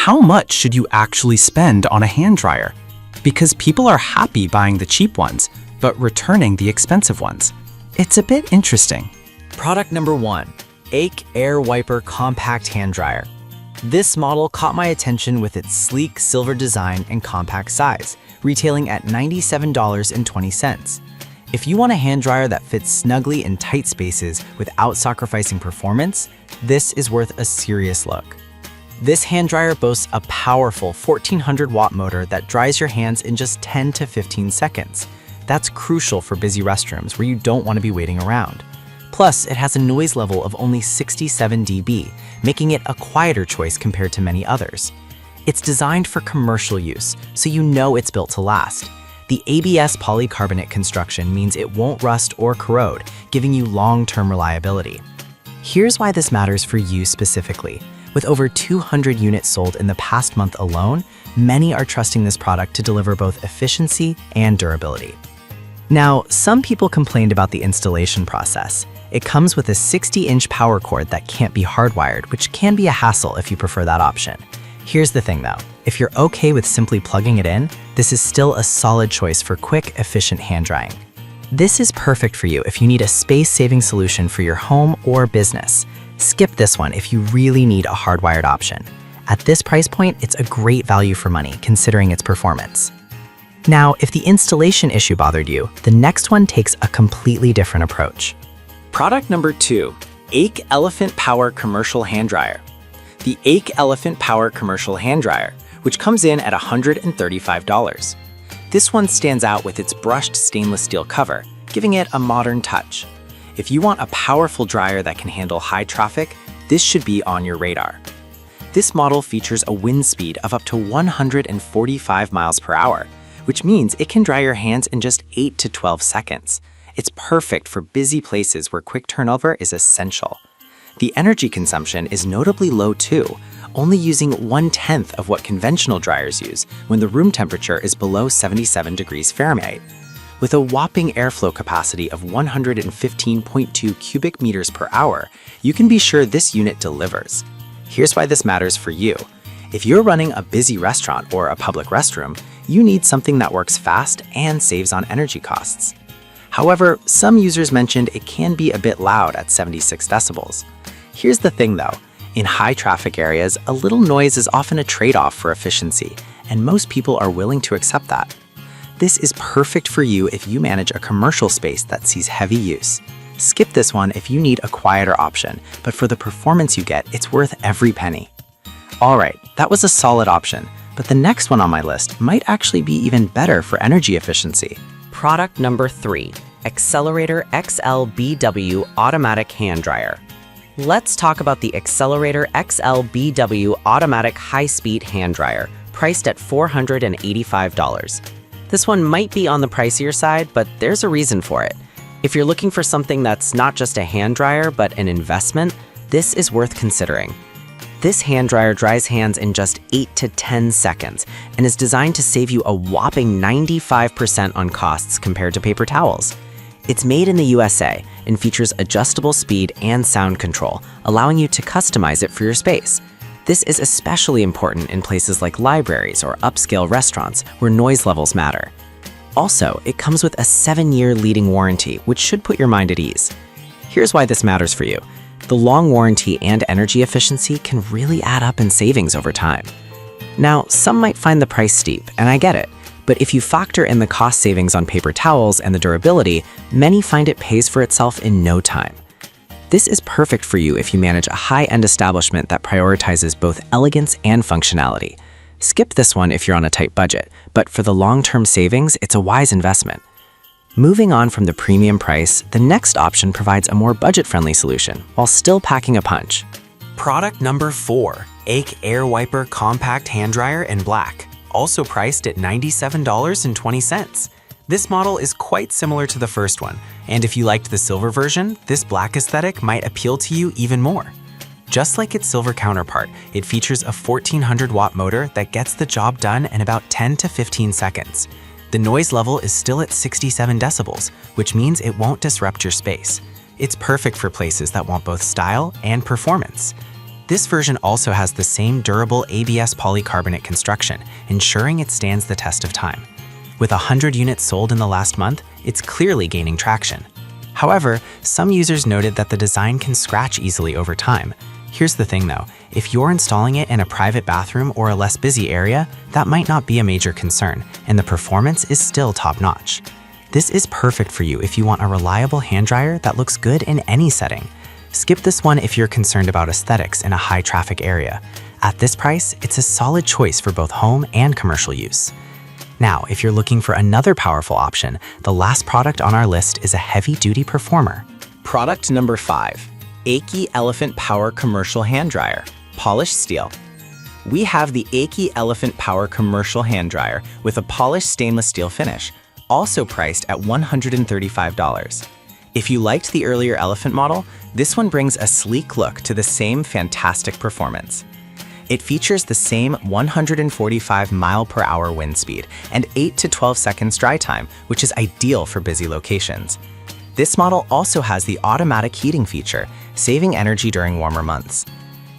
how much should you actually spend on a hand dryer? Because people are happy buying the cheap ones, but returning the expensive ones. It's a bit interesting. Product number 1, Ache Air Wiper Compact Hand Dryer. This model caught my attention with its sleek silver design and compact size, retailing at $97.20. If you want a hand dryer that fits snugly in tight spaces without sacrificing performance, this is worth a serious look. This hand dryer boasts a powerful 1400-watt motor that dries your hands in just 10 to 15 seconds. That's crucial for busy restrooms where you don't want to be waiting around. Plus, it has a noise level of only 67 dB, making it a quieter choice compared to many others. It's designed for commercial use, so you know it's built to last. The ABS polycarbonate construction means it won't rust or corrode, giving you long-term reliability. Here's why this matters for you specifically. With over 200 units sold in the past month alone, many are trusting this product to deliver both efficiency and durability. Now, some people complained about the installation process. It comes with a 60-inch power cord that can't be hardwired, which can be a hassle if you prefer that option. Here's the thing though, if you're okay with simply plugging it in, this is still a solid choice for quick, efficient hand drying. This is perfect for you if you need a space-saving solution for your home or business. Skip this one if you really need a hardwired option. At this price point, it's a great value for money considering its performance. Now, if the installation issue bothered you, the next one takes a completely different approach. Product number 2, Ache Elephant Power Commercial Hand Dryer. The Ache Elephant Power Commercial Hand Dryer, which comes in at $135. This one stands out with its brushed stainless steel cover, giving it a modern touch. If you want a powerful dryer that can handle high traffic, this should be on your radar. This model features a wind speed of up to 145 miles per hour, which means it can dry your hands in just 8 to 12 seconds. It's perfect for busy places where quick turnover is essential. The energy consumption is notably low too, only using 1/10 of what conventional dryers use when the room temperature is below 77 degrees Fahrenheit. With a whopping airflow capacity of 115.2 cubic meters per hour, you can be sure this unit delivers. Here's why this matters for you. If you're running a busy restaurant or a public restroom, you need something that works fast and saves on energy costs. However, some users mentioned it can be a bit loud at 76 decibels. Here's the thing though, in high traffic areas, a little noise is often a trade-off for efficiency, and most people are willing to accept that. This is perfect for you if you manage a commercial space that sees heavy use. Skip this one if you need a quieter option, but for the performance you get, it's worth every penny. Alright, that was a solid option, but the next one on my list might actually be even better for energy efficiency. Product number 3, Accelerator XL BW Automatic Hand Dryer. Let's talk about the Accelerator XL BW Automatic High-Speed Hand Dryer, priced at $485. This one might be on the pricier side, but there's a reason for it. If you're looking for something that's not just a hand dryer, but an investment, this is worth considering. This hand dryer dries hands in just 8 to 10 seconds and is designed to save you a whopping 95% on costs compared to paper towels. It's made in the USA and features adjustable speed and sound control, allowing you to customize it for your space. This is especially important in places like libraries or upscale restaurants where noise levels matter. Also, it comes with a 7-year leading warranty, which should put your mind at ease. Here's why this matters for you. The long warranty and energy efficiency can really add up in savings over time. Now, some might find the price steep, and I get it, but if you factor in the cost savings on paper towels and the durability, many find it pays for itself in no time. This is perfect for you if you manage a high-end establishment that prioritizes both elegance and functionality. Skip this one if you're on a tight budget, but for the long-term savings, it's a wise investment. Moving on from the premium price, the next option provides a more budget-friendly solution while still packing a punch. Product number 4, Ache Air Wiper Compact Hand Dryer in black, also priced at $97.20. This model is quite similar to the first one, and if you liked the silver version, this black aesthetic might appeal to you even more. Just like its silver counterpart, it features a 1400-watt motor that gets the job done in about 10 to 15 seconds. The noise level is still at 67 decibels, which means it won't disrupt your space. It's perfect for places that want both style and performance. This version also has the same durable ABS polycarbonate construction, ensuring it stands the test of time. With 100 units sold in the last month, it's clearly gaining traction. However, some users noted that the design can scratch easily over time. Here's the thing though, if you're installing it in a private bathroom or a less busy area, that might not be a major concern, and the performance is still top-notch. This is perfect for you if you want a reliable hand dryer that looks good in any setting. Skip this one if you're concerned about aesthetics in a high-traffic area. At this price, it's a solid choice for both home and commercial use. Now, if you're looking for another powerful option, the last product on our list is a heavy-duty performer. Product number 5, AKI Elephant Power Commercial Hand Dryer, Polished Steel. We have the AKI Elephant Power Commercial Hand Dryer with a polished stainless steel finish, also priced at $135. If you liked the earlier Elephant model, this one brings a sleek look to the same fantastic performance. It features the same 145 mile/hour wind speed and 8 to 12 seconds dry time, which is ideal for busy locations. This model also has the automatic heating feature, saving energy during warmer months.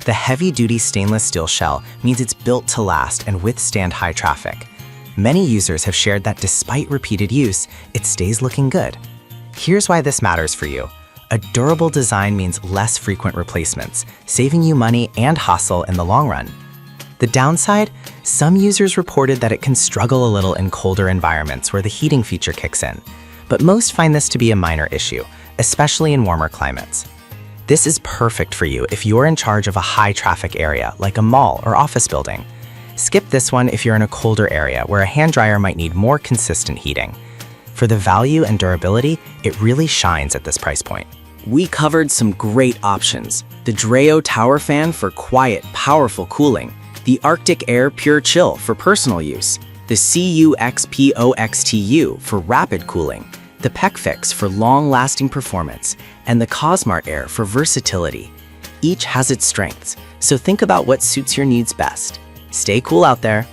The heavy-duty stainless steel shell means it's built to last and withstand high traffic. Many users have shared that despite repeated use, it stays looking good. Here's why this matters for you. A durable design means less frequent replacements, saving you money and hassle in the long run. The downside? Some users reported that it can struggle a little in colder environments where the heating feature kicks in, but most find this to be a minor issue, especially in warmer climates. This is perfect for you if you're in charge of a high-traffic area like a mall or office building. Skip this one if you're in a colder area where a hand dryer might need more consistent heating. For the value and durability, it really shines at this price point. We covered some great options. The Dreo Tower Fan for quiet, powerful cooling. The Arctic Air Pure Chill for personal use. The CUXPOXTU for rapid cooling. The PECFix for long-lasting performance. And the Cosmart Air for versatility. Each has its strengths, so think about what suits your needs best. Stay cool out there.